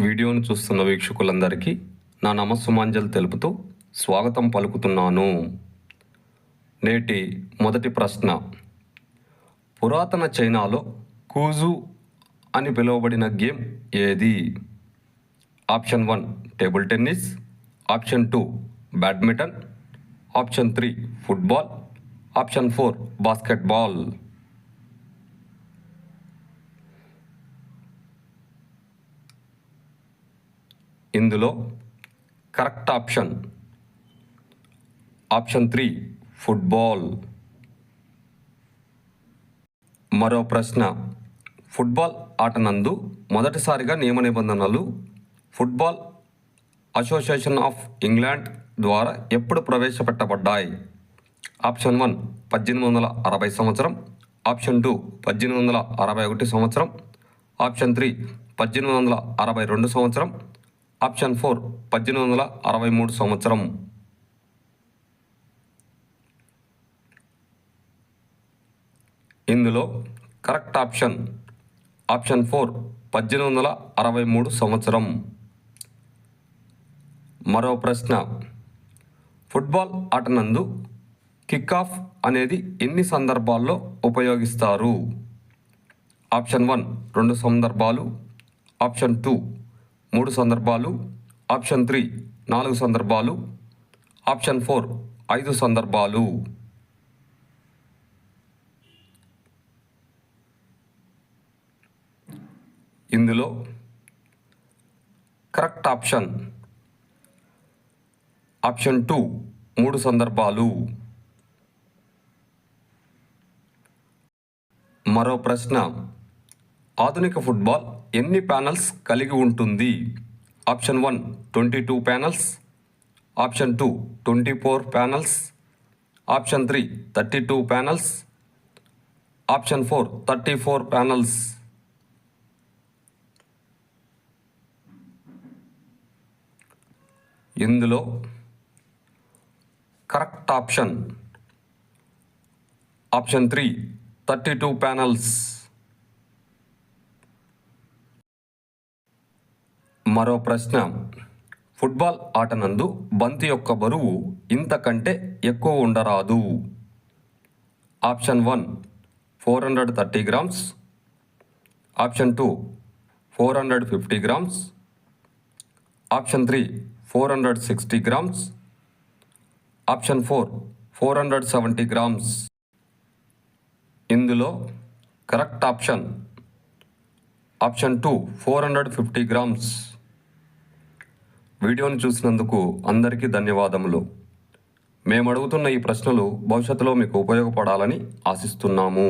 వీడియోను చూస్తున్న వీక్షకులందరికీ నా నమస్సుమాంజలు తెలుపుతూ స్వాగతం పలుకుతున్నాను. నేటి మొదటి ప్రశ్న, పురాతన చైనాలో కూజు అని పిలువబడిన గేమ్ ఏది? Option 1 table tennis, option 2 badminton, option 3 football, option 4 basketball. ఇందులో కరెక్ట్ ఆప్షన్ 3 ఫుట్బాల్. మరో ప్రశ్న, ఫుట్బాల్ ఆట నందు మొదటిసారిగా నియమ నిబంధనలు ఫుట్బాల్ అసోసియేషన్ ఆఫ్ ఇంగ్లాండ్ ద్వారా ఎప్పుడు ప్రవేశపెట్టబడ్డాయి? ఆప్షన్ 1 1860 సంవత్సరం, ఆప్షన్ 2 1861 సంవత్సరం, ఆప్షన్ 3 1862 సంవత్సరం, ఆప్షన్ 4 1863 సంవత్సరం. ఇందులో కరెక్ట్ ఆప్షన్ 4 1863 సంవత్సరం. మరో ప్రశ్న, ఫుట్బాల్ ఆట నందు కిక్ ఆఫ్ అనేది ఎన్ని సందర్భాల్లో ఉపయోగిస్తారు? ఆప్షన్ 1 2 సందర్భాలు, ఆప్షన్ 2 3 సందర్భాలు, ఆప్షన్ 3 4 సందర్భాలు, ఆప్షన్ 4 5 సందర్భాలు. ఇందులో కరెక్ట్ ఆప్షన్ 2 3 సందర్భాలు. మరో ప్రశ్న, ఆధునిక ఫుట్బాల్ ఎన్ని ప్యానల్స్ కలిగి ఉంటుంది? Option 1 22 panels, option 2 24 panels, option 3 32 panels, option 4 34 panels. ఇందులో కరెక్ట్ ఆప్షన్ 3 32 ప్యానల్స్. మరో ప్రశ్న, ఫుట్బాల్ ఆట నందు బంతి యొక్క బరువు ఇంతకంటే ఎక్కువ ఉండరాదు. Option 1 430 grams, option 2 450 grams, option 3 460 grams, option 4 470 grams. ఇందులో కరెక్ట్ ఆప్షన్ 2 450 గ్రామ్స్. వీడియోను చూసినందుకు అందరికీ ధన్యవాదములు. మేము అడుగుతున్న ఈ ప్రశ్నలు భవిష్యత్తులో మీకు ఉపయోగపడాలని ఆశిస్తున్నాము.